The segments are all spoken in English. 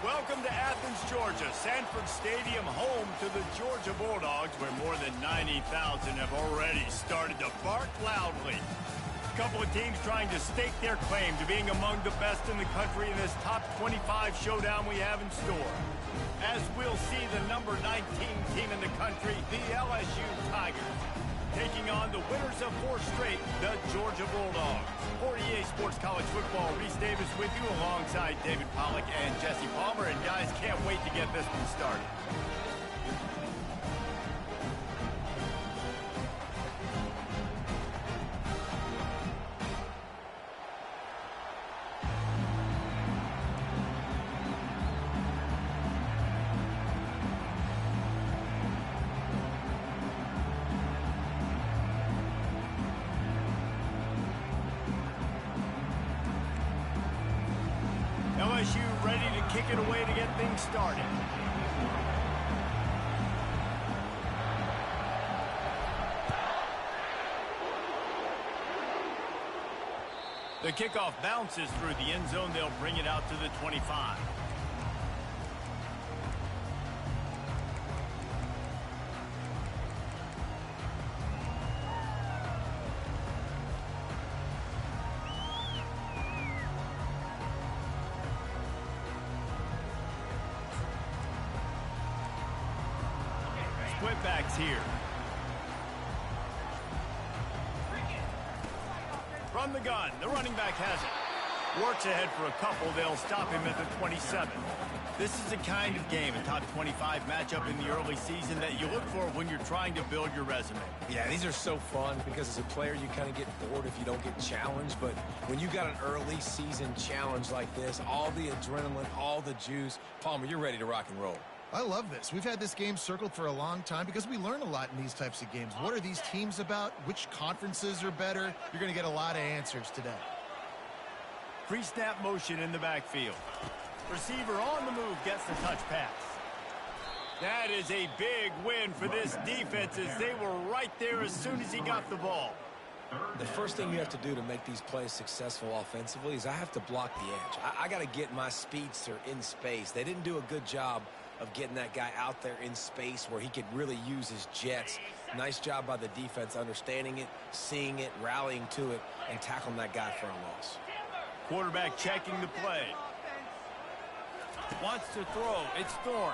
Welcome to Athens, Georgia, Sanford Stadium, home to the Georgia Bulldogs, where more than 90,000 have already started to bark loudly. A couple of teams trying to stake their claim to being among the best in the country in this top 25 showdown we have in store. As we'll see, the number 19 team in the country, the LSU Tigers, taking on the winners of 4 straight, the Georgia Bulldogs. For EA Sports College Football, Reese Davis with you alongside David Pollack and Jesse Palmer. And guys, can't wait to get this one started. LSU ready to kick it away to get things started. The kickoff bounces through the end zone. They'll bring it out to the 25. Backs here. From the gun, the running back has it. Works ahead for a couple. They'll stop him at the 27. This is the kind of game, a top 25 matchup in the early season, that you look for when you're trying to build your resume. Yeah, these are so fun because as a player, you kind of get bored if you don't get challenged. But when you got an early season challenge like this, all the adrenaline, all the juice, Palmer, you're ready to rock and roll. I love this. We've had this game circled for a long time because we learn a lot in these types of games. What are these teams about? Which conferences are better? You're going to get a lot of answers today. Pre-snap motion in the backfield. Receiver on the move gets the touch pass. That is a big win for this defense, as they were right there as soon as he got the ball. The first thing you have to do to make these plays successful offensively is I have to block the edge. I got to get my speedster in space. They didn't do a good job of getting that guy out there in space where he could really use his jets. Nice job by the defense understanding it, seeing it, rallying to it, and tackling that guy for a loss. Quarterback checking the play. Wants to throw. It's Thorne.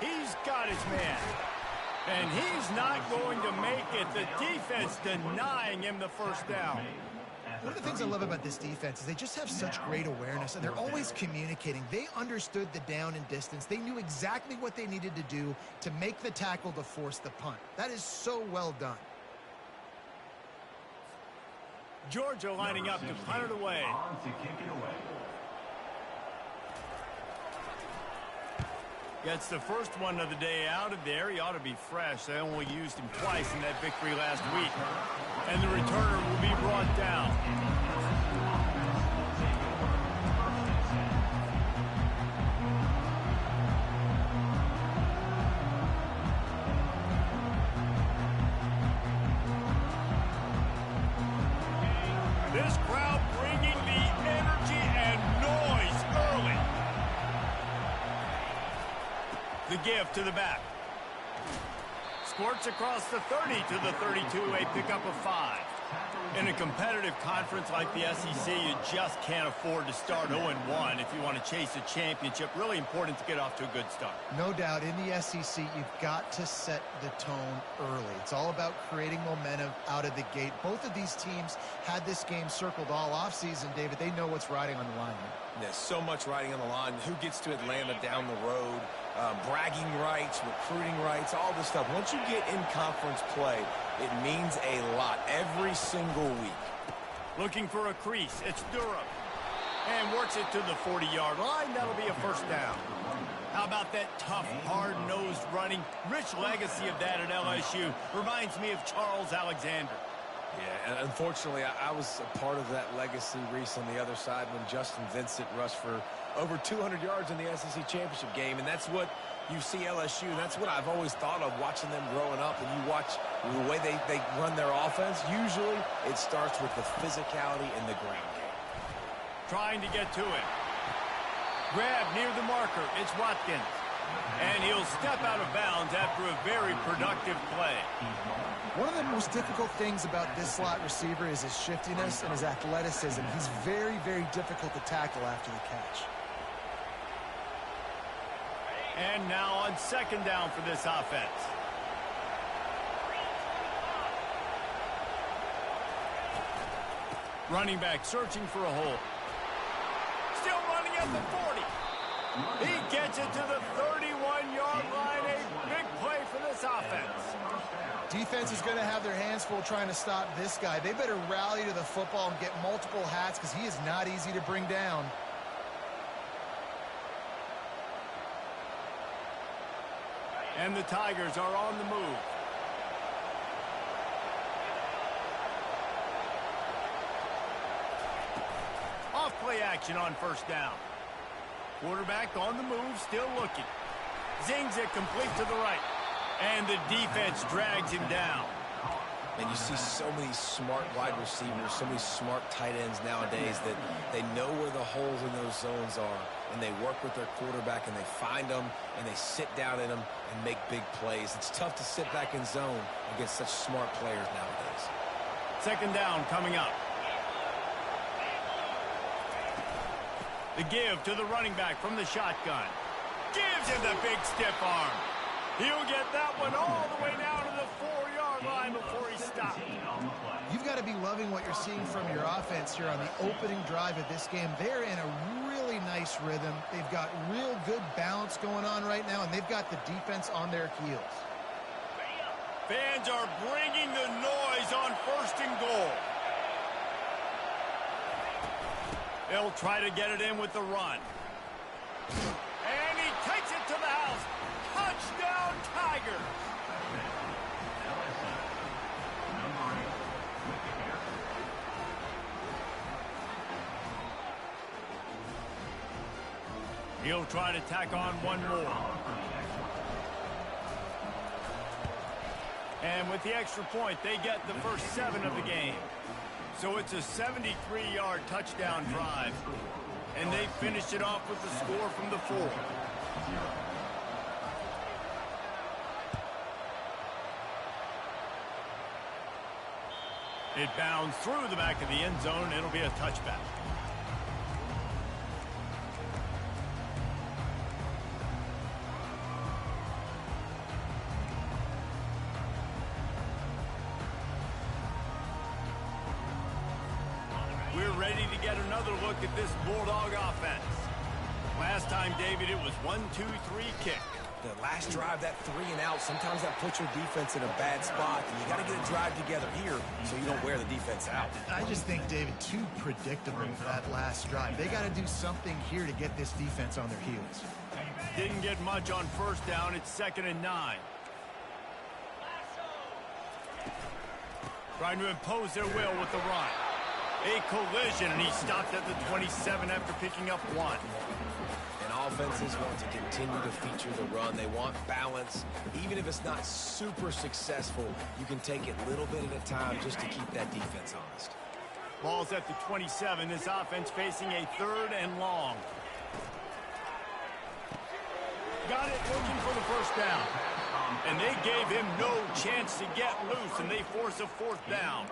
He's got his man. And he's not going to make it. The defense denying him the first down. One of the things I love about this defense is they just have such great awareness, and they're always communicating. They understood the down and distance. They knew exactly what they needed to do to make the tackle to force the punt. That is so well done. Georgia lining up to punt it away. Gets the first one of the day out of there. He ought to be fresh. They only used him twice in that victory last week. And the returner will be brought down. This crowd bringing the energy and noise early. The give to the back. Squirts across the 30 to the 32, a pickup of 5. In a competitive conference like the SEC, you just can't afford to start 0-1 if you want to chase a championship. Really important to get off to a good start. No doubt, in the SEC, you've got to set the tone early. It's all about creating momentum out of the gate. Both of these teams had this game circled all offseason, David. They know what's riding on the line here. There's so much riding on the line. Who gets to Atlanta down the road? Bragging rights, recruiting rights, all this stuff. Once you get in conference play, it means a lot every single week. Looking for a crease. It's Durham. And works it to the 40-yard line. That'll be a first down. How about that tough, hard-nosed running? Rich legacy of that at LSU. Reminds me of Charles Alexander. Yeah, and unfortunately, I was a part of that legacy, Reese, on the other side when Justin Vincent rushed for over 200 yards in the SEC championship game, and that's what you see LSU. That's what I've always thought of watching them growing up, and you watch the way they run their offense. Usually, it starts with the physicality in the ground game. Trying to get to it. Grab near the marker. It's Watkins. And he'll step out of bounds after a very productive play. One of the most difficult things about this slot receiver is his shiftiness and his athleticism. He's very, very difficult to tackle after the catch. And now on second down for this offense. Running back searching for a hole. Still running at the 40. He gets it to the 31-yard line. A big play for this offense. Defense is going to have their hands full trying to stop this guy. They better rally to the football and get multiple hats because he is not easy to bring down. And the Tigers are on the move. Off play action on first down. Quarterback on the move, still looking. Zings it complete to the right. And the defense drags him down. And you see so many smart wide receivers, so many smart tight ends nowadays that they know where the holes in those zones are, and they work with their quarterback, and they find them, and they sit down in them and make big plays. It's tough to sit back in zone against such smart players nowadays. Second down coming up. The give to the running back from the shotgun. Gives him the big stiff arm. He'll get that one all the way down to the 4-yard line before he stops. You've got to be loving what you're seeing from your offense here on the opening drive of this game. They're in a really nice rhythm. They've got real good balance going on right now, and they've got the defense on their heels. Fans are bringing the noise on first and goal. They'll try to get it in with the run. And he takes it to the house. Touchdown, Tigers. He'll try to tack on one more. And with the extra point, they get the first 7 of the game. So it's a 73-yard touchdown drive. And they finished it off with the score from the 4. It bounds through the back of the end zone. It'll be a touchback. We're ready to get another look at this Bulldog offense. Last time, David, it was 1-2-3 kick. The last drive, that 3 and out, sometimes that puts your defense in a bad spot. And you got to get a drive together here so you don't wear the defense out. I just think, David, too predictable for that last drive. They got to do something here to get this defense on their heels. Didn't get much on first down. It's 2nd and 9. Trying to impose their will with the run. A collision, and he stopped at the 27 after picking up 1. And offenses want to continue to feature the run. They want balance. Even if it's not super successful, you can take it a little bit at a time just to keep that defense honest. Ball's at the 27. This offense facing a 3rd and long. Got it looking for the first down. And they gave him no chance to get loose, and they force a 4th down.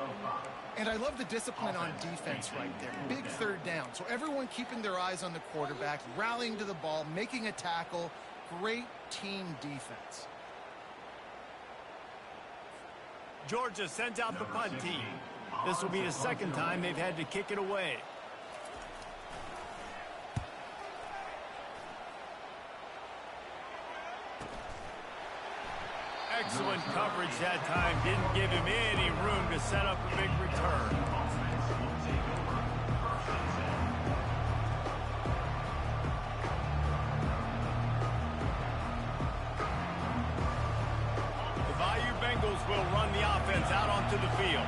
And I love the discipline on defense right there. Big 3rd down. So everyone keeping their eyes on the quarterback, rallying to the ball, making a tackle. Great team defense. Georgia sends out the punt team. This will be the 2nd time they've had to kick it away. Excellent coverage that time. Didn't give him any room to set up a big return. The Bayou Bengals will run the offense out onto the field.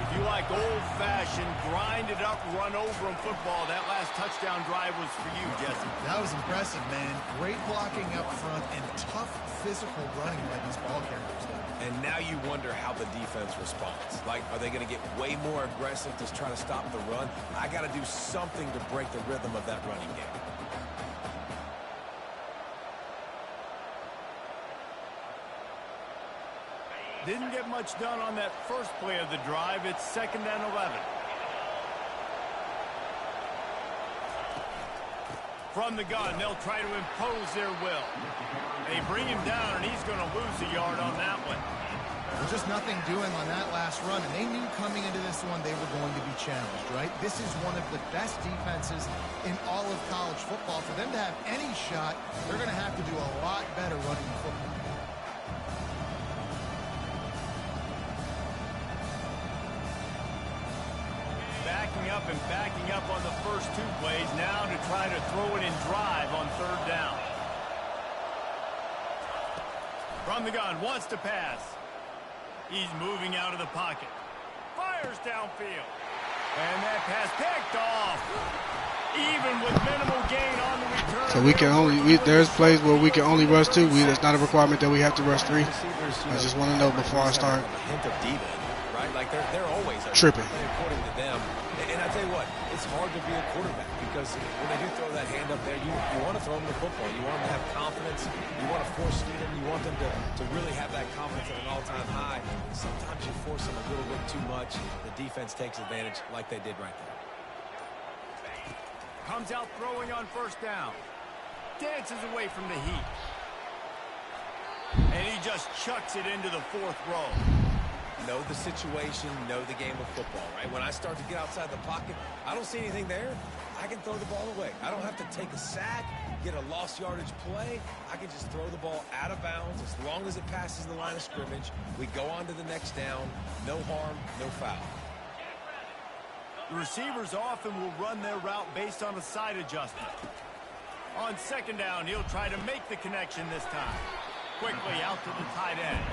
If you like old-fashioned, grind-it-up, run-over-'em football, that last touchdown drive was for you, Jesse. That was impressive, man. Great blocking up front and tough physical running by these ball carriers. And now you wonder how the defense responds. Like, are they going to get way more aggressive to try to stop the run? I got to do something to break the rhythm of that running game. Didn't get much done on that first play of the drive. It's 2nd and 11. From the gun, they'll try to impose their will. They bring him down, and he's going to lose a yard on that one. There's just nothing doing on that last run, and they knew coming into this one they were going to be challenged, right? This is one of the best defenses in all of college football. For them to have any shot, they're going to have to do a lot better running the football. Backing up on the first 2 plays now to try to throw it in drive on 3rd down. From the gun, wants to pass. He's moving out of the pocket. Fires downfield. And that pass picked off. Even with minimal gain on the return. So we can only, there's plays where we can only rush 2. It's not a requirement that we have to rush 3. I just want to know before I start. A hint of D-man, right? Like they're always tripping. According to them. And I tell you what, it's hard to be a quarterback because when they do throw that hand up there, you want to throw them the football. You want them to have confidence. You want to force feed them. You want them to really have that confidence at an all-time high. Sometimes you force them a little bit too much. The defense takes advantage like they did right there. Comes out throwing on 1st down. Dances away from the heat. And he just chucks it into the 4th row. Know the situation, know the game of football, right? When I start to get outside the pocket, I don't see anything there. I can throw the ball away. I don't have to take a sack, get a lost yardage play. I can just throw the ball out of bounds as long as it passes the line of scrimmage. We go on to the next down. No harm, no foul. The receivers often will run their route based on a side adjustment. On 2nd down, he'll try to make the connection this time. Quickly out to the tight end.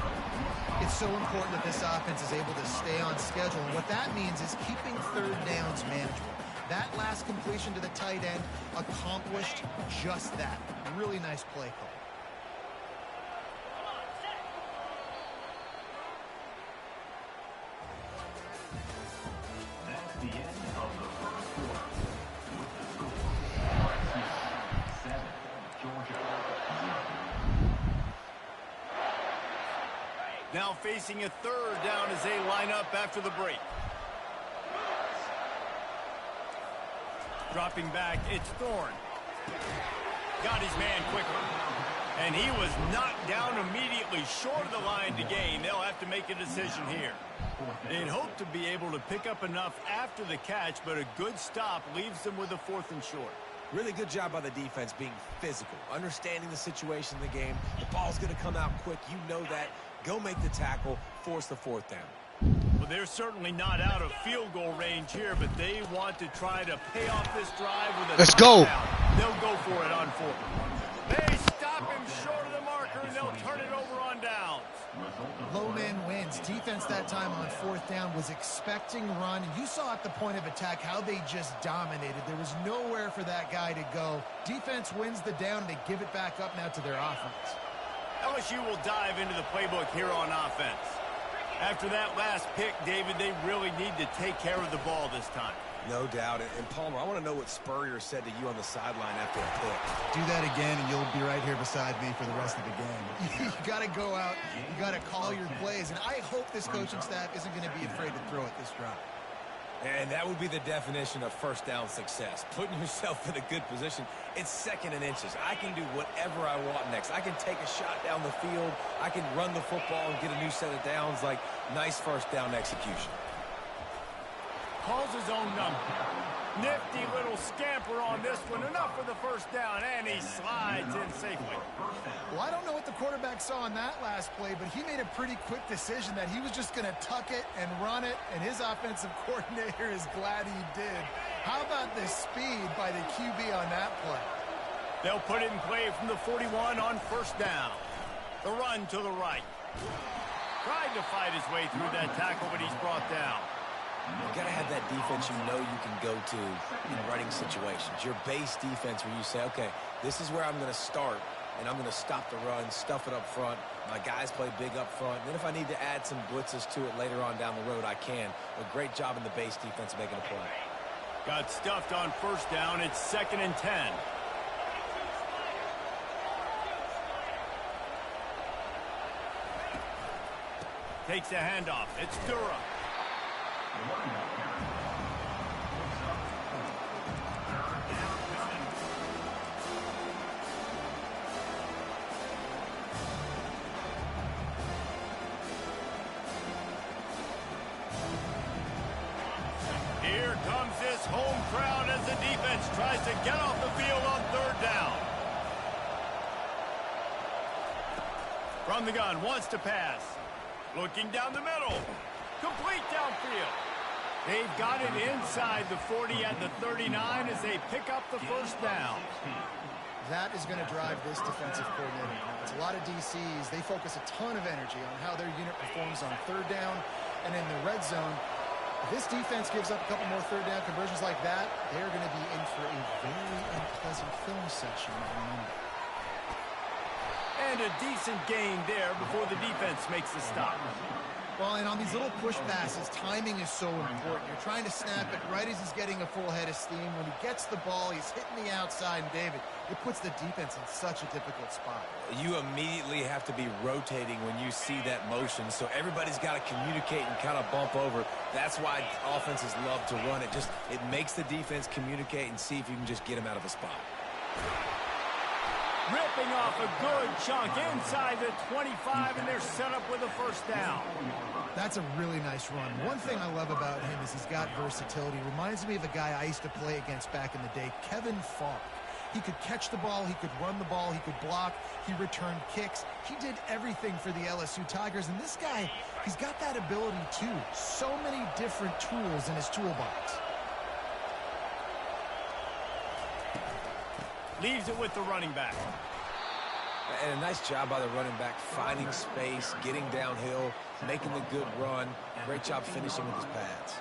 It's so important that this offense is able to stay on schedule, and what that means is keeping 3rd downs manageable. That last completion to the tight end accomplished just that. Really nice play call. That's the end of the first quarter. With the score, 7, Georgia 0. Now facing a 3rd down as they line up after the break. Dropping back, it's Thorne. Got his man quickly. And he was knocked down immediately short of the line to gain. They'll have to make a decision here. They'd hope to be able to pick up enough after the catch, but a good stop leaves them with a 4th and short. Really good job by the defense being physical, understanding the situation in the game. The ball's going to come out quick. You know that. Go make the tackle, force the 4th down. Well, they're certainly not out of field goal range here, but they want to try to pay off this drive with a touchdown. They'll go for it on 4th. They stop him short of the marker, and they'll turn it over on downs. Low man wins. Defense that time on 4th down was expecting run, and you saw at the point of attack how they just dominated. There was nowhere for that guy to go. Defense wins the down, and they give it back up now to their offense. LSU will dive into the playbook here on offense. After that last pick, David, they really need to take care of the ball this time. No doubt. And Palmer, I want to know what Spurrier said to you on the sideline after a pick. Do that again, and you'll be right here beside me for the rest of the game. You got to go out. You got to call your plays. And I hope this coaching staff isn't going to be afraid to throw it this drive. And that would be the definition of 1st down success. Putting yourself in a good position. It's 2nd and inches. I can do whatever I want next. I can take a shot down the field. I can run the football and get a new set of downs. Like, nice 1st down execution. Calls his own number. Nifty little scamper on this one. Enough for the 1st down, and he slides in safely. Well, I don't know what the quarterback saw in that last play, but he made a pretty quick decision that he was just going to tuck it and run it, and his offensive coordinator is glad he did. How about the speed by the QB on that play? They'll put it in play from the 41 on 1st down. The run to the right. Tried to fight his way through that tackle, but he's brought down. You've got to have that defense you know you can go to in running situations. Your base defense where you say, okay, this is where I'm going to start, and I'm going to stop the run, stuff it up front. My guys play big up front. And then if I need to add some blitzes to it later on down the road, I can. A great job in the base defense making a play. Got stuffed on 1st down. It's 2nd and 10. Takes the handoff. It's Durham. Here comes this home crowd as the defense tries to get off the field on third down. From the gun, wants to pass. Looking down the middle. Complete downfield. They've got it inside the 40 at the 39 as they pick up the first down. That is going to drive this defensive coordinator. It's a lot of DCs. They focus a ton of energy on how their unit performs on third down and in the red zone. If this defense gives up a couple more third down conversions like that, they're going to be in for a very unpleasant film session on Monday. And a decent gain there before the defense makes the stop. Well, and on these little push passes, timing is so important. You're trying to snap it right as he's getting a full head of steam. When he gets the ball, he's hitting the outside, and David, it puts the defense in such a difficult spot. You immediately have to be rotating when you see that motion, so everybody's got to communicate and kind of bump over. That's why offenses love to run it. It makes the defense communicate and see if you can just get him out of a spot. Ripping off a good chunk inside the 25, and they're set up with a first down. That's a really nice run. One thing I love about him is he's got versatility. Reminds me of a guy I used to play against back in the day, Kevin Falk. He could catch the ball, he could run the ball, he could block, he returned kicks. He did everything for the LSU Tigers, and this guy, he's got that ability too. So many different tools in his toolbox. Leaves it with the running back. And a nice job by the running back, finding space, getting downhill, making the good run. Great job finishing with his pads.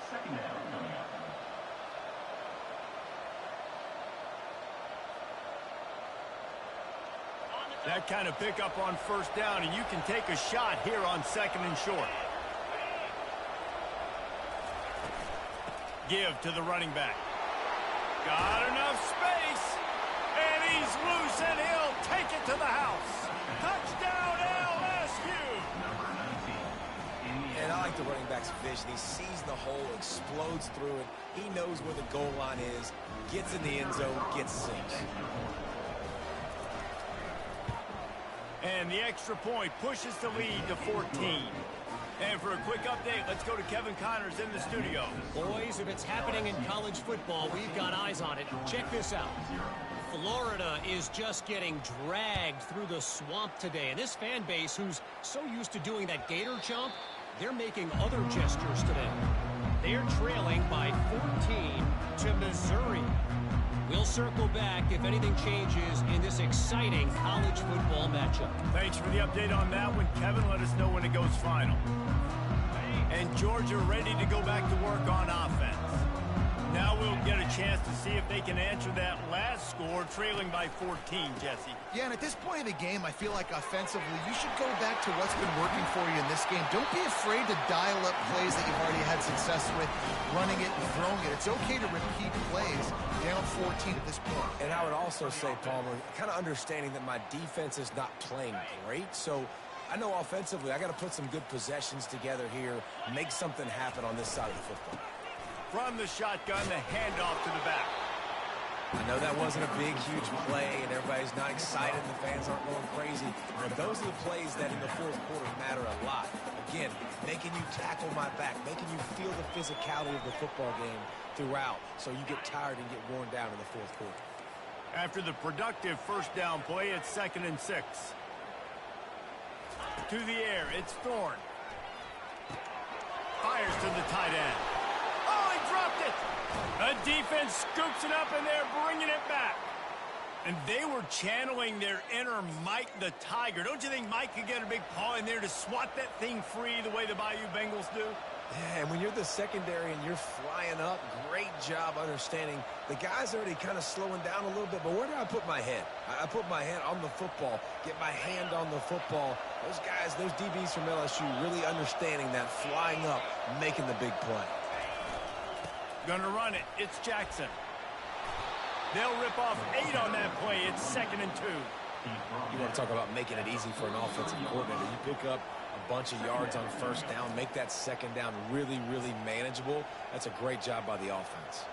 Second down coming up. That kind of pickup on first down, and you can take a shot here on second and short. Give to the running back. Got enough space. And he's loose, and he'll take it to the house. Touchdown, LSU! And I like the running back's vision. He sees the hole, explodes through it. He knows where the goal line is, gets in the end zone, gets 6. And the extra point pushes the lead to 14. And for a quick update, let's go to Kevin Connors in the studio. Boys, if it's happening in college football, we've got eyes on it. Check this out. Florida is just getting dragged through the swamp today. And this fan base, who's so used to doing that gator jump, they're making other gestures today. They're trailing by 14 to Missouri. We'll circle back if anything changes in this exciting college football matchup. Thanks for the update on that one, Kevin. Let us know when it goes final. And Georgia ready to go back to work on offense. Now we'll get a chance to see if they can answer that last score, trailing by 14, Jesse. Yeah, and at this point of the game, I feel like offensively, you should go back to what's been working for you in this game. Don't be afraid to dial up plays that you've already had success with, running it and throwing it. It's okay to repeat plays down 14 at this point. And I would also say, Palmer, kind of understanding that my defense is not playing great, so I know offensively I got to put some good possessions together here, make something happen on this side of the football. From the shotgun, the handoff to the back. I know that wasn't a big, huge play, and everybody's not excited. The fans aren't going crazy. But those are the plays that in the fourth quarter matter a lot. Again, making you tackle my back, making you feel the physicality of the football game throughout, so you get tired and get worn down in the fourth quarter. After the productive first down play, it's 2nd and 6. To the air, it's Thorne. Fires to the tight end. Oh, he dropped it! The defense scoops it up, and they're bringing it back. And they were channeling their inner Mike the Tiger. Don't you think Mike could get a big paw in there to swat that thing free the way the Bayou Bengals do? Yeah, and when you're the secondary and you're flying up, great job understanding. The guys already kind of slowing down a little bit, but where do I put my head? I put my head on the football, get my hand on the football. Those guys, those DBs from LSU really understanding that, flying up, making the big play. Gonna run it. It's Jackson. They'll rip off 8 on that play. It's 2nd and 2. You want to talk about making it easy for an offensive coordinator. You pick up a bunch of yards on first down, make that second down really, really manageable. That's a great job by the offense.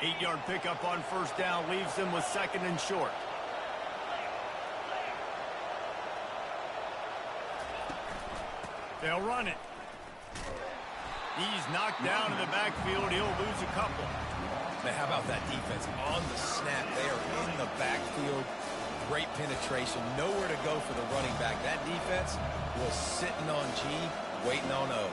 Eight-yard pickup on first down leaves them with second and short. They'll run it. He's knocked down in the backfield. He'll lose a couple. Man, how about that defense? On the snap, they are in the backfield. Great penetration. Nowhere to go for the running back. That defense was sitting on G, waiting on O.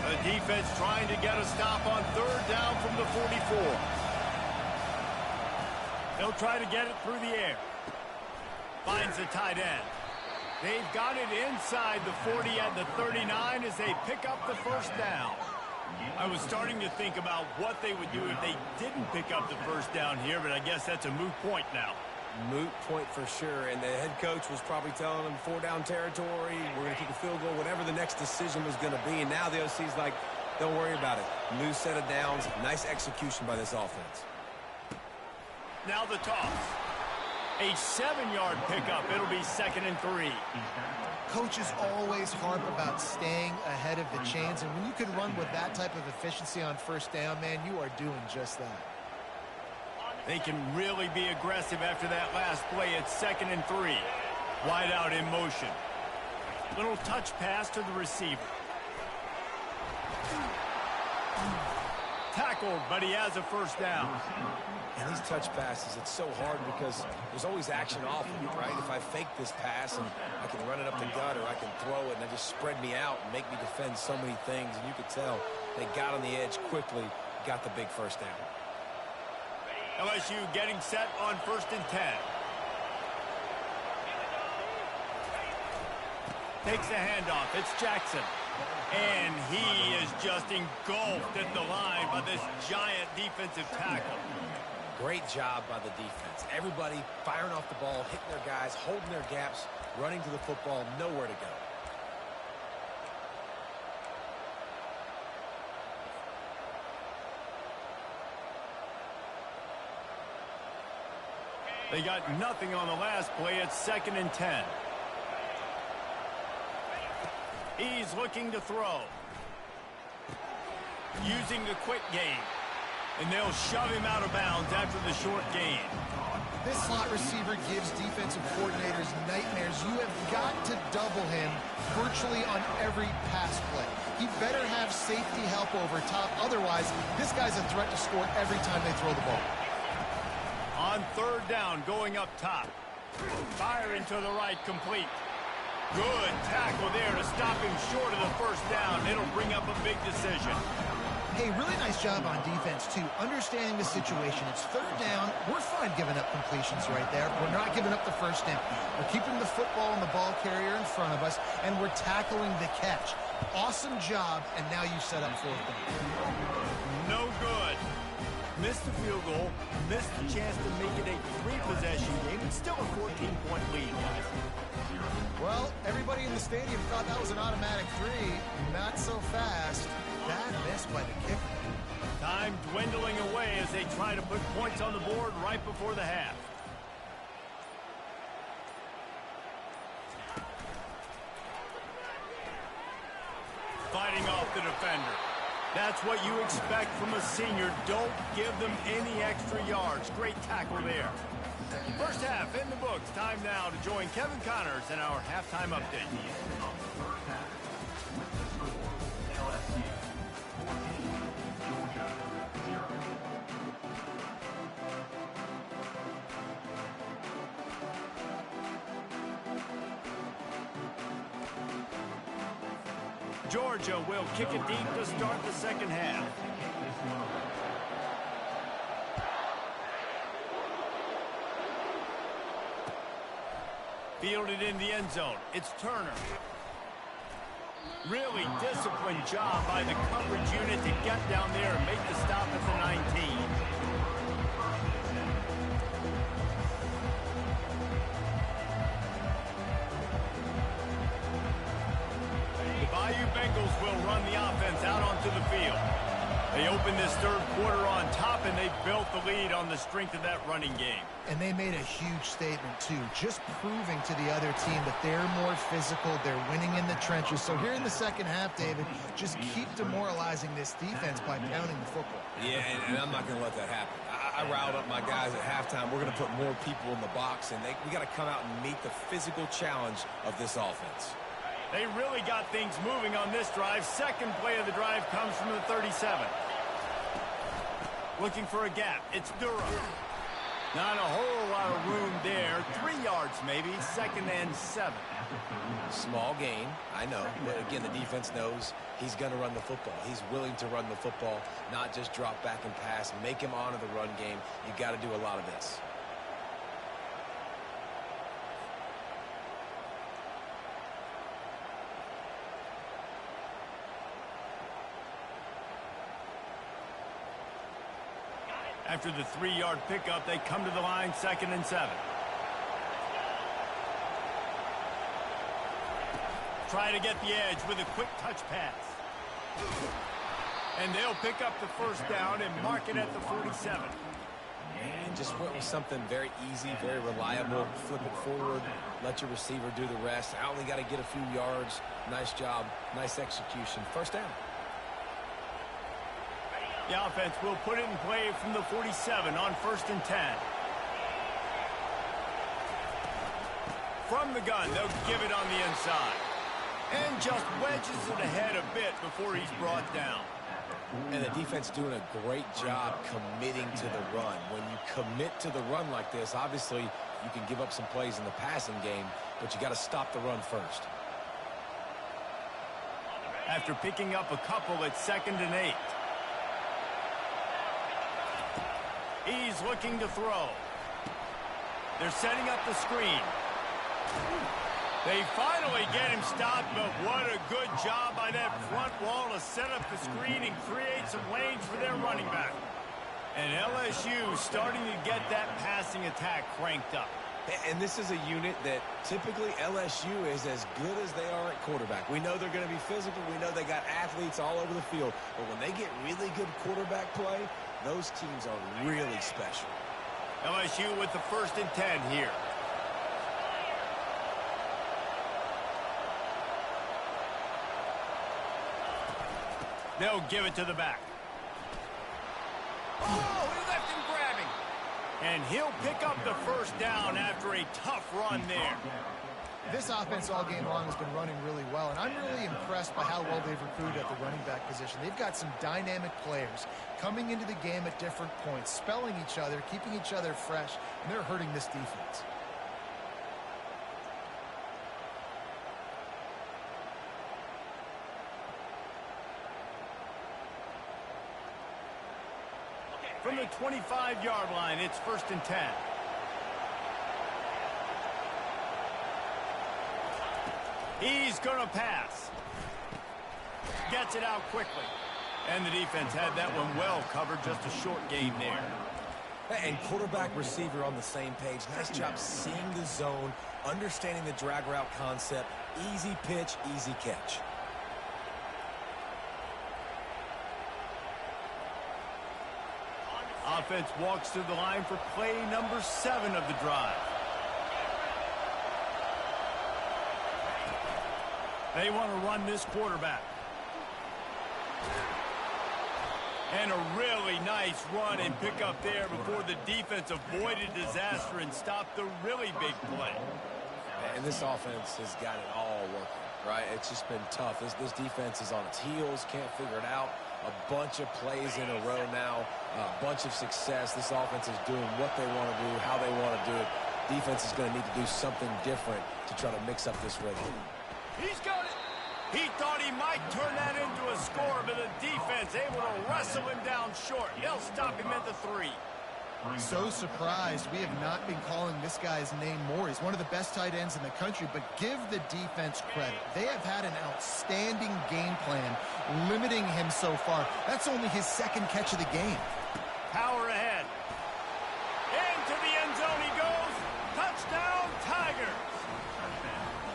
The defense trying to get a stop on third down from the 44. They'll try to get it through the air. Finds the tight end. They've got it inside the 40 at the 39 as they pick up the first down. I was starting to think about what they would do if they didn't pick up the first down here, but I guess that's a moot point now. Moot point for sure, and the head coach was probably telling them 4-down territory, we're going to kick a field goal, whatever the next decision was going to be, and now the OC's like, don't worry about it. New set of downs, nice execution by this offense. Now the toss. A 7-yard pickup. It'll be 2nd and 3. Coaches always harp about staying ahead of the chains, and when you can run with that type of efficiency on first down, man, you are doing just that. They can really be aggressive after that last play. It's 2nd and 3. Wide out in motion. Little touch pass to the receiver. Tackled, but he has a first down. And these touch passes, it's so hard because there's always action off of it, right? If I fake this pass and I can run it up the gut or I can throw it and they just spread me out and make me defend so many things, and you could tell they got on the edge quickly, got the big first down. LSU getting set on 1st and 10. Takes the handoff. It's Jackson. And he is just engulfed at the line by this giant defensive tackle. Great job by the defense. Everybody firing off the ball, hitting their guys, holding their gaps, running to the football, nowhere to go. They got nothing on the last play. It's 2nd and 10. He's looking to throw. Using the quick game. And they'll shove him out of bounds after the short gain. This slot receiver gives defensive coordinators nightmares. You have got to double him virtually on every pass play. He better have safety help over top. Otherwise, this guy's a threat to score every time they throw the ball. On 3rd down, going up top. Firing to the right, complete. Good tackle there to stop him short of the first down. It'll bring up a big decision. Hey, really nice job on defense, too. Understanding the situation. It's 3rd down. We're fine giving up completions right there. We're not giving up the first down. We're keeping the football and the ball carrier in front of us, and we're tackling the catch. Awesome job, and now you set up 4th down. No good. Missed the field goal, missed the chance to make it a 3-possession game. It's still a 14-point lead, guys. Well, everybody in the stadium thought that was an automatic 3. Not so fast. That missed by the kicker. Time dwindling away as they try to put points on the board right before the half. Fighting off the defender. That's what you expect from a senior. Don't give them any extra yards. Great tackle there. First half in the books. Time now to join Kevin Connors in our halftime update. Georgia will kick it deep to start the second half. Fielded in the end zone. It's Turner. Really disciplined job by the coverage unit to get down there and make the stop at the 19. The Bayou Bengals will run the offense out to the field. They opened this third quarter on top, and they built the lead on the strength of that running game. And they made a huge statement, too, just proving to the other team that they're more physical, they're winning in the trenches. So here in the second half, David, just keep demoralizing this defense by pounding the football. Yeah, and I'm not going to let that happen. I riled up my guys at halftime. We're going to put more people in the box, and we got to come out and meet the physical challenge of this offense. They really got things moving on this drive. Second play of the drive comes from the 37. Looking for a gap. It's Durham. Not a whole lot of room there. 3 yards maybe. Second and 7. Small gain, I know. But again, the defense knows he's going to run the football. He's willing to run the football, not just drop back and pass. Make him honor the run game. You got to do a lot of this. After the 3-yard pickup, they come to the line, 2nd and 7. Try to get the edge with a quick touch pass. And they'll pick up the first down and mark it at the 47. And just went with something very easy, very reliable. Flip it forward, let your receiver do the rest. I only got to get a few yards. Nice job, nice execution. First down. The offense will put it in play from the 47 on 1st and 10. From the gun, they'll give it on the inside. And just wedges it ahead a bit before he's brought down. And the defense doing a great job committing to the run. When you commit to the run like this, obviously you can give up some plays in the passing game, but you got to stop the run first. After picking up a couple at 2nd and 8. He's looking to throw. They're setting up the screen. They finally get him stopped, but what a good job by that front wall to set up the screen and create some lanes for their running back. And LSU starting to get that passing attack cranked up. And this is a unit that typically LSU is as good as they are at quarterback. We know they're going to be physical. We know they got athletes all over the field. But when they get really good quarterback play, those teams are really special. LSU with the 1st and 10 here. They'll give it to the back. Oh, he left him grabbing. And he'll pick up the first down after a tough run there. This offense all game long has been running really well, and I'm really impressed by how well they've recruited at the running back position. They've got some dynamic players coming into the game at different points, spelling each other, keeping each other fresh, and they're hurting this defense. From the 25-yard line, it's 1st and 10. He's going to pass. Gets it out quickly. And the defense had that one well covered, just a short gain there. And quarterback receiver on the same page. Nice job seeing the zone, understanding the drag route concept. Easy pitch, easy catch. Offense walks through the line for play number 7 of the drive. They want to run this quarterback. And a really nice run and pick up there before the defense avoided disaster and stopped the really big play. And this offense has got it all working, right? It's just been tough. This defense is on its heels, can't figure it out. A bunch of plays in a row now, a bunch of success. This offense is doing what they want to do, how they want to do it. Defense is going to need to do something different to try to mix up this rhythm. He's got it. He thought he might turn that into a score, but the defense able to wrestle him down short. They'll stop him at the 3. So surprised we have not been calling this guy's name more. He's one of the best tight ends in the country, but give the defense credit. They have had an outstanding game plan limiting him so far. That's only his 2nd catch of the game. Power ahead. Into the end zone he goes. Touchdown, Tigers.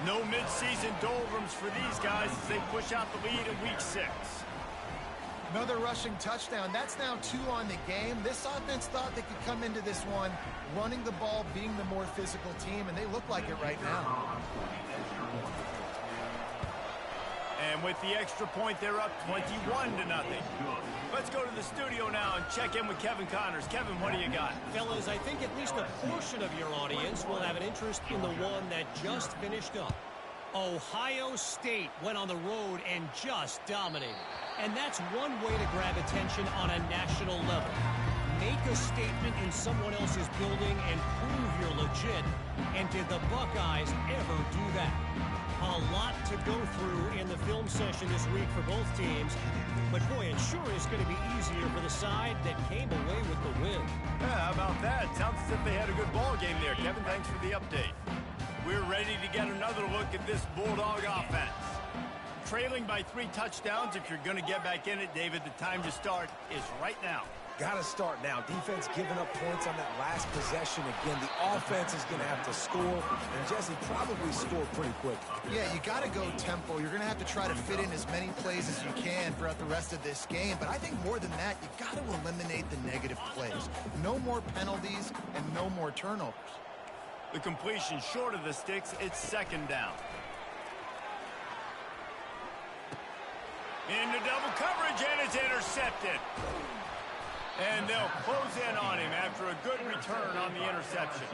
No midseason doldrums for these guys as they push out the lead in week 6. Another rushing touchdown. That's now 2 on the game. This offense thought they could come into this one running the ball, being the more physical team, and they look like it right now. And with the extra point, they're up 21-0. Let's go to the studio now and check in with Kevin Connors. Kevin, what do you got? Fellas, I think at least a portion of your audience will have an interest in the one that just finished up. Ohio State went on the road and just dominated. And that's one way to grab attention on a national level. Make a statement in someone else's building and prove you're legit. And did the Buckeyes ever do that? A lot to go through in the film session this week for both teams. But boy, it sure is going to be easier for the side that came away with the win. Yeah, how about that? Sounds as if they had a good ball game there. Kevin, thanks for the update. We're ready to get another look at this Bulldog offense. Trailing by 3 touchdowns. If you're going to get back in it, David, the time to start is right now. Got to start now. Defense giving up points on that last possession. Again, the offense is going to have to score, and Jesse probably score pretty quick. Yeah, you got to go tempo. You're going to have to try to fit in as many plays as you can throughout the rest of this game. But I think more than that, you got to eliminate the negative plays. No more penalties and no more turnovers. The completion short of the sticks. It's 2nd down. Into double coverage, and it's intercepted. And they'll close in on him after a good return on the interception.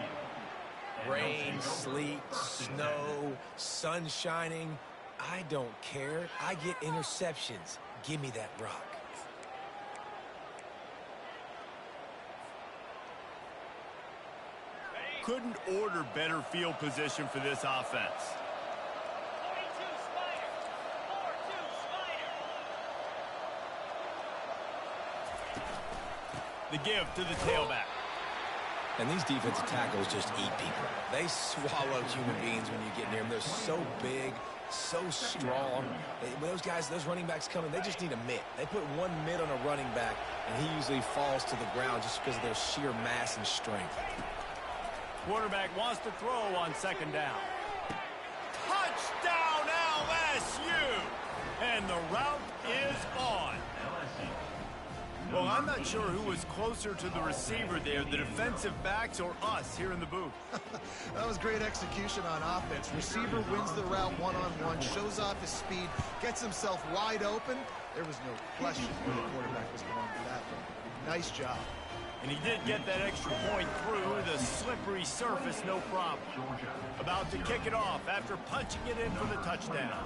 Rain, sleet, snow, sun shining. I don't care. I get interceptions. Give me that rock. Couldn't order better field position for this offense. The give to the tailback. And these defensive tackles just eat people. They swallow human beings when you get near them. They're so big, so strong. When those guys, those running backs come in, they just need a mitt. They put one mitt on a running back, and he usually falls to the ground just because of their sheer mass and strength. Quarterback wants to throw on 2nd down. Touchdown LSU! And the route is on. Well, I'm not sure who was closer to the receiver there, the defensive backs or us here in the booth. That was great execution on offense. Receiver wins the route one-on-one, shows off his speed, gets himself wide open. There was no question where the quarterback was going for that one. Nice job. And he did get that extra point through the slippery surface, no problem. About to kick it off after punching it in for the touchdown.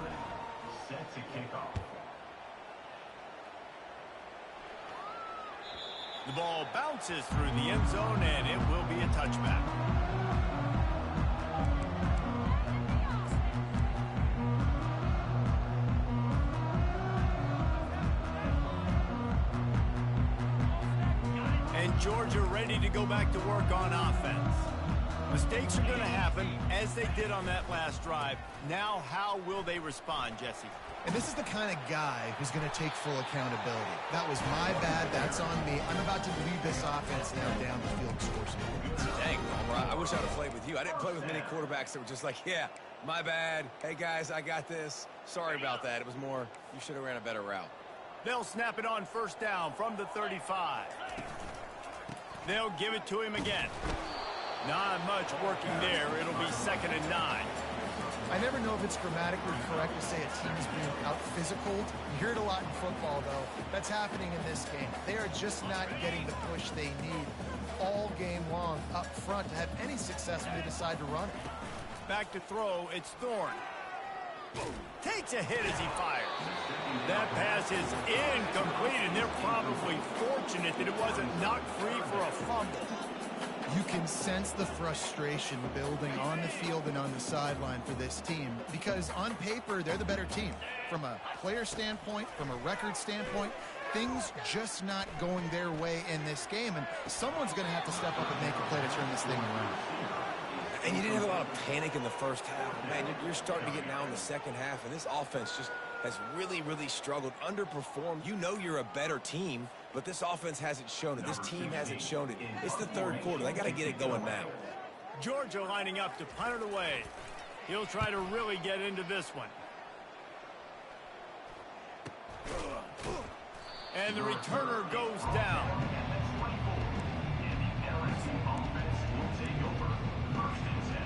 Set to kick off. The ball bounces through the end zone, and it will be a touchback. And Georgia ready to go back to work on offense. Mistakes are going to happen, as they did on that last drive. Now, how will they respond, Jesse? And this is the kind of guy who's going to take full accountability. That was my bad. That's on me. I'm about to lead this offense now down the field and score some points. Dang, Palmer, I wish I would have played with you. I didn't play with many quarterbacks that were just like, yeah, my bad. Hey, guys, I got this. Sorry about that. It was more, you should have ran a better route. They'll snap it on 1st down from the 35. They'll give it to him again. Not much working there. It'll be 2nd and 9. I never know if it's grammatically correct to say a team is being out-physical. You hear it a lot in football, though. That's happening in this game. They are just not getting the push they need all game long up front to have any success when they decide to run it. Back to throw. It's Thorne. Takes a hit as he fires. That pass is incomplete, and they're probably fortunate that it wasn't knocked free for a fumble. You can sense the frustration building on the field and on the sideline for this team because on paper, they're the better team. From a player standpoint, from a record standpoint, things just not going their way in this game, and someone's going to have to step up and make a play to turn this thing around. And you didn't have a lot of panic in the first half. Man, you're starting to get now in the second half, and this offense just has really, really struggled, underperformed. You know you're a better team, but this offense hasn't shown it. This team hasn't shown it. It's the 3rd quarter. They got to get it going now. Georgia lining up to punt it away. He'll try to really get into this one. And the returner goes down. And the LSU offense will take over. First and 10.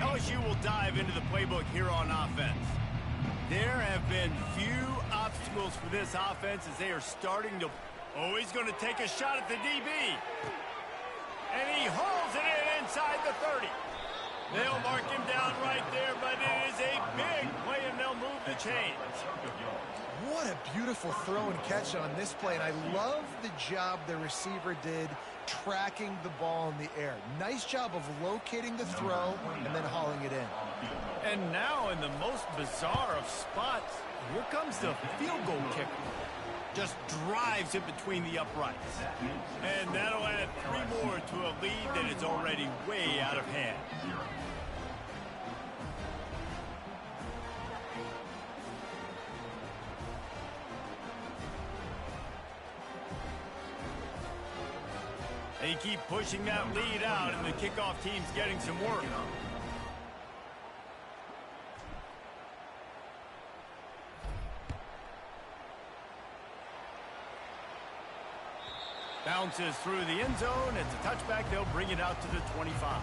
LSU will dive into the playbook here on offense. There have been few obstacles for this offense as they are starting to... Oh, he's going to take a shot at the DB. And he hauls it in inside the 30. They'll mark him down right there, but it is a big play, and they'll move the chains. What a beautiful throw and catch on this play, and I love the job the receiver did tracking the ball in the air. Nice job of locating the throw and then hauling it in. And now in the most bizarre of spots, here comes the field goal kicker. Just drives it between the uprights. And that'll add 3 more to a lead that is already way out of hand. They keep pushing that lead out, and the kickoff team's getting some work. Bounces through the end zone. It's a touchback. They'll bring it out to the 25.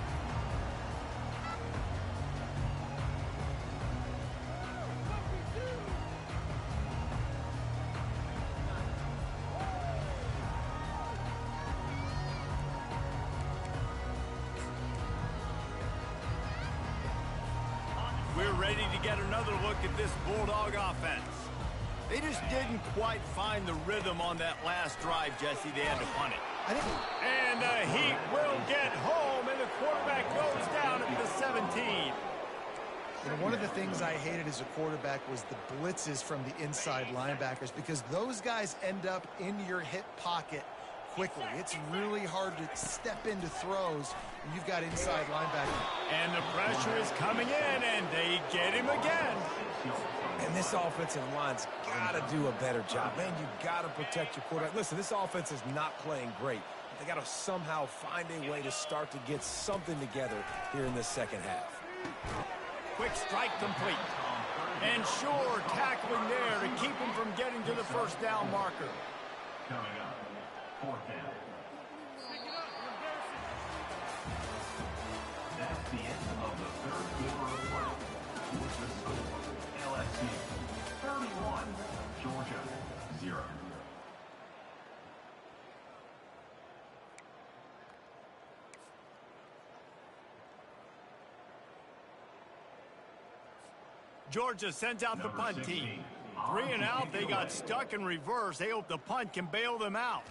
We're ready to get another look at this Bulldog offense. They just didn't quite find the rhythm on that last drive, Jesse. They had to punt it. And the Heat will get home, and the quarterback goes down at the 17. You know, one of the things I hated as a quarterback was the blitzes from the inside linebackers, because those guys end up in your hip pocket quickly. It's really hard to step into throws when you've got inside linebackers. And the pressure is coming in, and they get him again. And this offensive line's got to do a better job. Man, you got to protect your quarterback. Listen, this offense is not playing great. They got to somehow find a way to start to get something together here in this second half. Quick strike complete. And sure, tackling there to keep him from getting to the first down marker. Coming up, fourth down. That's the end of the third quarter of play. With the score, LSU 31, Georgia 0. Georgia sends out the punt team. 3 and out, they got stuck in reverse. They hope the punt can bail them out.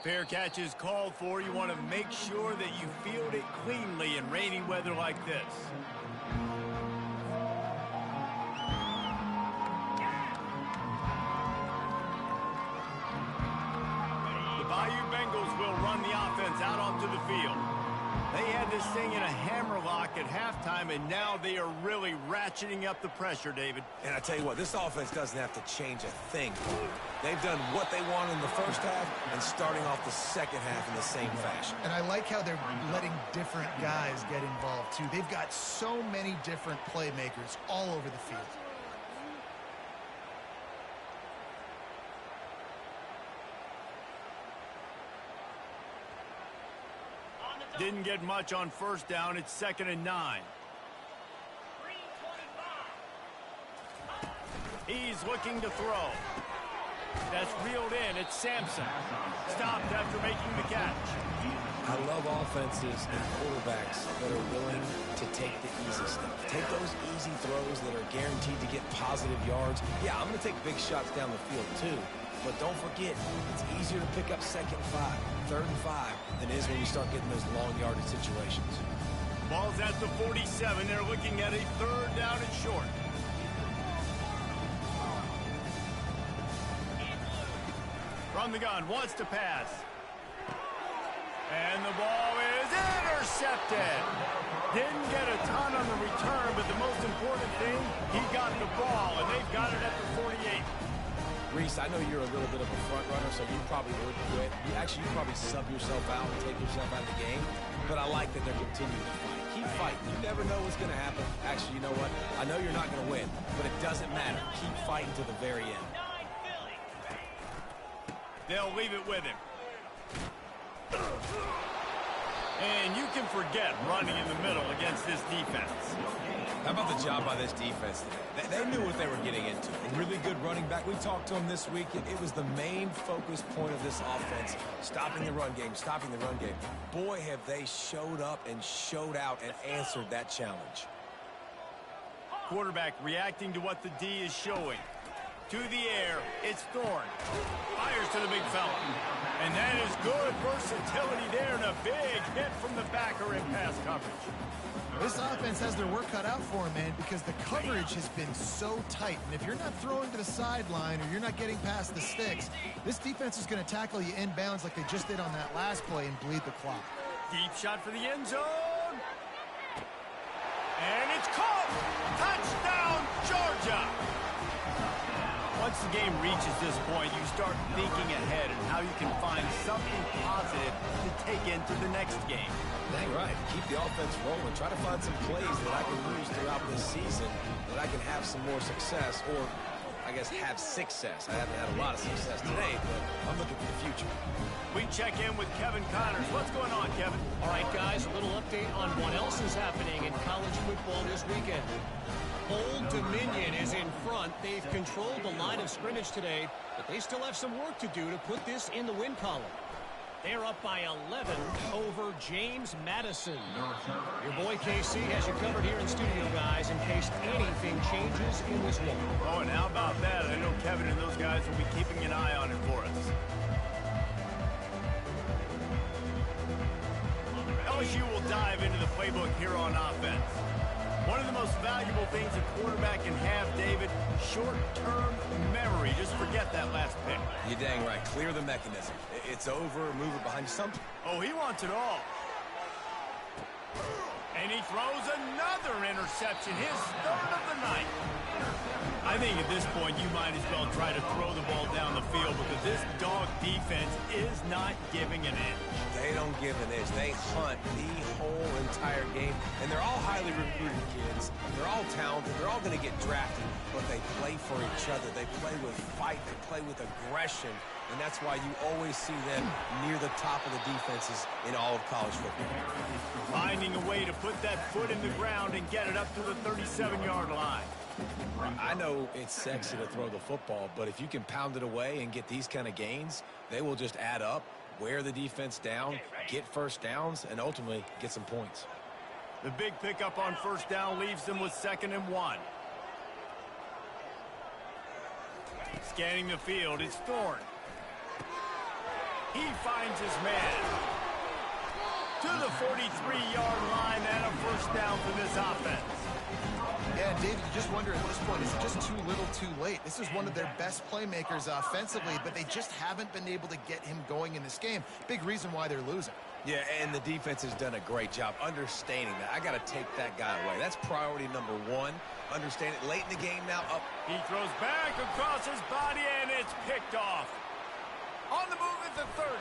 Fair catch is called for. You want to make sure that you field it cleanly in rainy weather like this. The Bayou Bengals will run the offense out onto the field. They had this thing in a hammerlock at halftime, and now they are really ratcheting up the pressure, David. And I tell you what, this offense doesn't have to change a thing. They've done what they want in the first half and starting off the second half in the same fashion. And I like how they're letting different guys get involved, too. They've got so many different playmakers all over the field. Didn't get much on first down. It's 2nd and 9. He's looking to throw. That's reeled in. It's Sampson. Stopped after making the catch. I love offenses and quarterbacks that are willing to take the easy stuff. Take those easy throws that are guaranteed to get positive yards. Yeah, I'm going to take big shots down the field too. But don't forget, it's easier to pick up 2nd and 5, 3rd and 5 than it is when you start getting those long yardage situations. Ball's at the 47. They're looking at a 3rd down and short. From the gun, wants to pass. And the ball is intercepted. Didn't get a ton on the return, but the most important thing, he got the ball, and they've got it at the 48. Reese, I know you're a little bit of a front runner, so you probably would quit. You probably sub yourself out and take yourself out of the game. But I like that they're continuing to fight. Keep fighting. You never know what's going to happen. Actually, you know what? I know you're not going to win, but it doesn't matter. Keep fighting to the very end. They'll leave it with him. And you can forget running in the middle against this defense. How about the job by this defense today? They knew what they were getting into. A really good running back. We talked to him this week. It was the main focus point of this offense. Stopping the run game, stopping the run game. Boy, have they showed up and showed out and answered that challenge. Quarterback reacting to what the D is showing. To the air, it's Thorne. Fires to the big fella. And that is good versatility there and a big hit from the backer in pass coverage. This offense has their work cut out for them, man, because the coverage has been so tight. And if you're not throwing to the sideline or you're not getting past the sticks, this defense is going to tackle you inbounds like they just did on that last play and bleed the clock. Deep shot for the end zone. And it's caught. Touchdown, Georgia. Once the game reaches this point, you start thinking ahead and how you can find something positive to take into the next game. Dang right. Keep the offense rolling. Try to find some plays that I can use throughout this season that I can have some more success, or I guess have success. I haven't had a lot of success today, but I'm looking for the future. We check in with Kevin Connors. What's going on, Kevin? All right, guys, a little update on what else is happening in college football this weekend. Old Dominion is in front. They've controlled the line of scrimmage today, but they still have some work to do to put this in the win column. They're up by 11 over James Madison. Your boy KC has you covered here in studio, guys, in case anything changes in this one. Oh, and how about that? I know Kevin and those guys will be keeping an eye on it for us. LSU will dive into the playbook here on offense. One of the most valuable things a quarterback can have, David, short-term memory. Just forget that last pick. You're dang right. Clear the mechanism. It's over. Move it behind something. Oh, he wants it all. And he throws another interception, his third of the night. I think at this point you might as well try to throw the ball down the field because this dog defense is not giving an inch. They don't give an inch. They hunt the whole entire game. And they're all highly recruited kids. They're all talented. They're all going to get drafted. But they play for each other. They play with fight. They play with aggression. And that's why you always see them near the top of the defenses in all of college football. Finding a way to put that foot in the ground and get it up to the 37-yard line. I know it's sexy to throw the football, but if you can pound it away and get these kind of gains, they will just add up, wear the defense down, get first downs, and ultimately get some points. The big pickup on first down leaves them with 2nd and 1. Scanning the field, it's Thorne. He finds his man. To the 43-yard line and a first down for this offense. Yeah, David, you just wonder at this point, is it just too little too late? This is one of their best playmakers offensively, but they just haven't been able to get him going in this game. Big reason why they're losing. Yeah, and the defense has done a great job understanding that. I got to take that guy away. That's priority number one. Understand it late in the game now. Up. He throws back across his body, and it's picked off. On the move at the 30.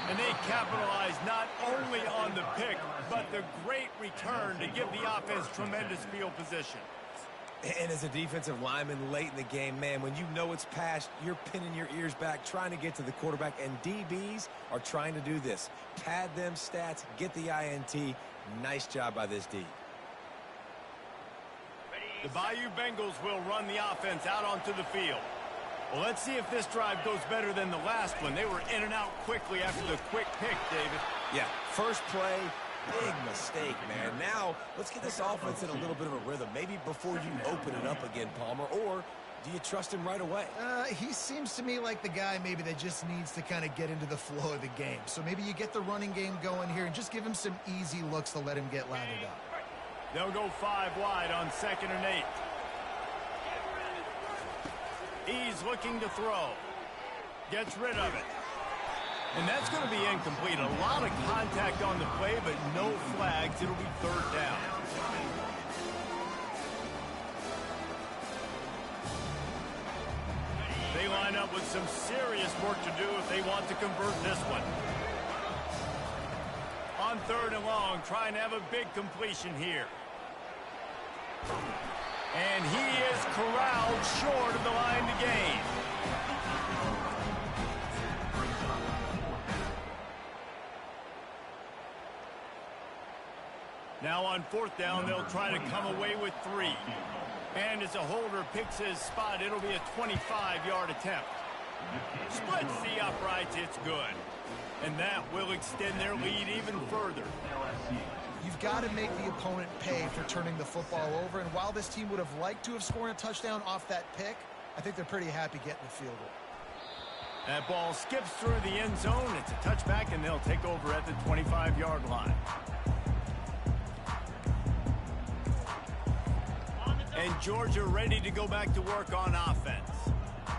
And they capitalize not only on the pick, but the great return to give the offense tremendous field position. And as a defensive lineman late in the game, man, when you know it's past, you're pinning your ears back, trying to get to the quarterback, and DBs are trying to do this. Pad them stats, get the INT. Nice job by this D. The Bayou Bengals will run the offense out onto the field. Well, let's see if this drive goes better than the last one. They were in and out quickly after the quick pick, David. Yeah, first play, big mistake, man. Now, let's get this offense in a little bit of a rhythm. Maybe before you open it up again, Palmer, or do you trust him right away? He seems to me like the guy maybe that just needs to kind of get into the flow of the game. So maybe you get the running game going here and just give him some easy looks to let him get lathered up. They'll go 5 wide on 2nd and 8. He's looking to throw. Gets rid of it. And that's going to be incomplete. A lot of contact on the play, but no flags. It'll be 3rd down. They line with some serious work to do if they want to convert this one. On 3rd and long, trying to have a big completion here. And he is corralled short of the line to gain. Now on 4th down, they'll try to come away with 3. And as a holder picks his spot, it'll be a 25-yard attempt. Splits the uprights, it's good. And that will extend their lead even further. You've got to make the opponent pay for turning the football over. And while this team would have liked to have scored a touchdown off that pick, I think they're pretty happy getting the field goal. That ball skips through the end zone. It's a touchback, and they'll take over at the 25-yard line. And Georgia ready to go back to work on offense.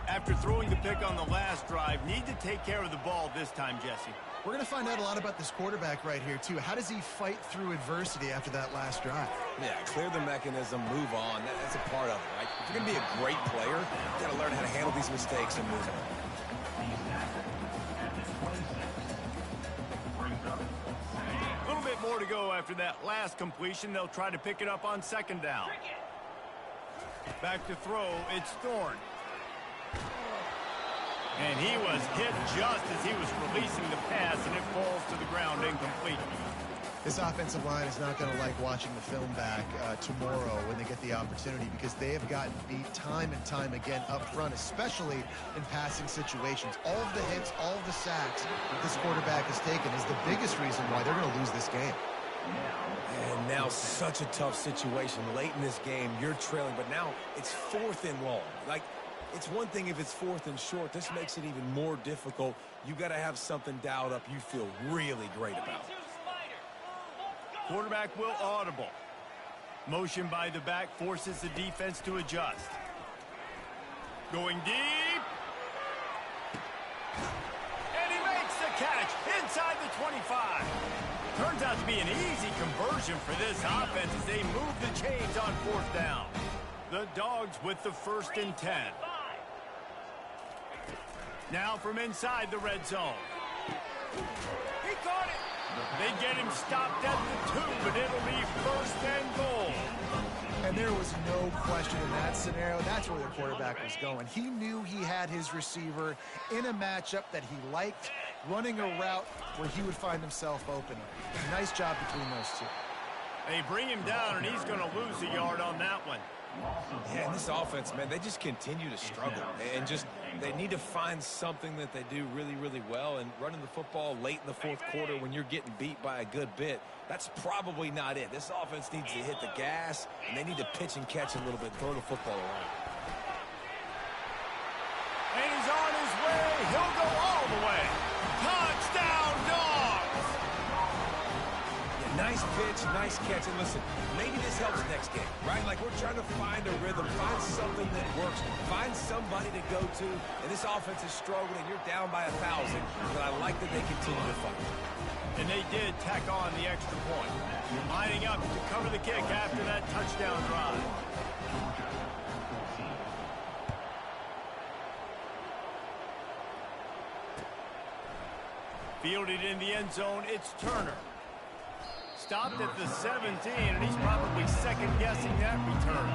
After throwing the pick on the last drive, need to take care of the ball this time, Jesse. We're going to find out a lot about this quarterback right here, too. How does he fight through adversity after that last drive? Yeah, clear the mechanism, move on. That's a part of it, right? If you're going to be a great player, you've got to learn how to handle these mistakes and move on. A little bit more to go after that last completion. They'll try to pick it up on 2nd down. Back to throw, it's Thorne. And he was hit just as he was releasing the pass, and it falls to the ground incomplete. This offensive line is not going to like watching the film back tomorrow when they get the opportunity, because they have gotten beat time and time again up front, especially in passing situations. All of the hits, all of the sacks that this quarterback has taken is the biggest reason why they're going to lose this game. And now such a tough situation late in this game. You're trailing, but now it's 4th and long. Like, it's one thing if it's 4th and short. This makes it even more difficult. You got to have something dialed up you feel really great about. Quarterback will audible. Motion by the back forces the defense to adjust. Going deep. And he makes the catch inside the 25. Turns out to be an easy conversion for this offense as they move the chains on 4th down. The Dogs with the 1st and 10. Now from inside the red zone. He caught it. They get him stopped at the 2, but it'll be 1st and goal. And there was no question in that scenario. That's where the quarterback was going. He knew he had his receiver in a matchup that he liked, running a route where he would find himself open. Nice job between those two. They bring him down, and he's going to lose a yard on that one. Yeah, and this offense, man, they just continue to struggle. And just, they need to find something that they do really, really well. And running the football late in the 4th quarter when you're getting beat by a good bit, that's probably not it. This offense needs to hit the gas, and they need to pitch and catch a little bit, throw the football around. And he's on his way. He'll go all the way. Touchdown, Dogs! Nice pitch, nice catch. And listen, maybe this helps next game, right? Like, we're trying to find a rhythm, find something that works, find somebody to go to. And this offense is struggling. You're down by 1,000, but I like that they continue to fight. And they did tack on the extra point. Lining up to cover the kick after that touchdown drive. Fielded in the end zone, it's Turner. Stopped at the 17, and he's probably second-guessing that return.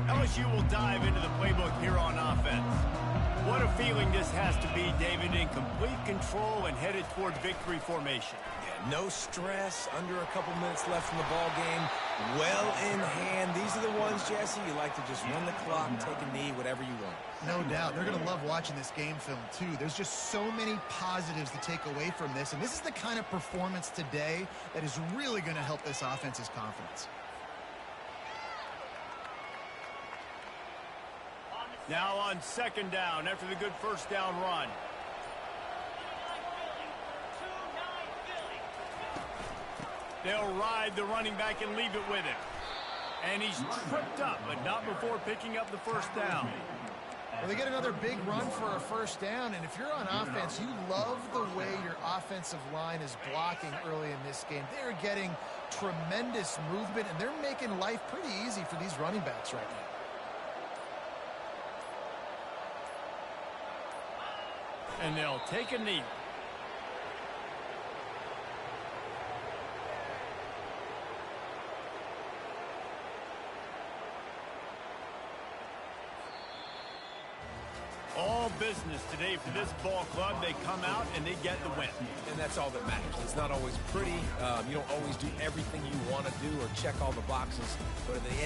LSU will dive into the playbook here on offense. What a feeling this has to be, David, in complete control and headed towards victory formation. No stress, under a couple minutes left in the ball game, well in hand. These are the ones, Jesse, you like to just run the clock, take a knee, whatever you want. No doubt. They're going to love watching this game film, too. There's just so many positives to take away from this, and this is the kind of performance today that is really going to help this offense's confidence. Now on 2nd down after the good 1st down run. They'll ride the running back and leave it with him. And he's tripped up, but not before picking up the 1st down. Well, they get another big run for a first down, and if you're on offense, you love the way your offensive line is blocking early in this game. They're getting tremendous movement, and they're making life pretty easy for these running backs right now. And they'll take a knee. All business today for this ball club. They come out and they get the win. And that's all that matters. It's not always pretty. You don't always do everything you want to do or check all the boxes. But at the end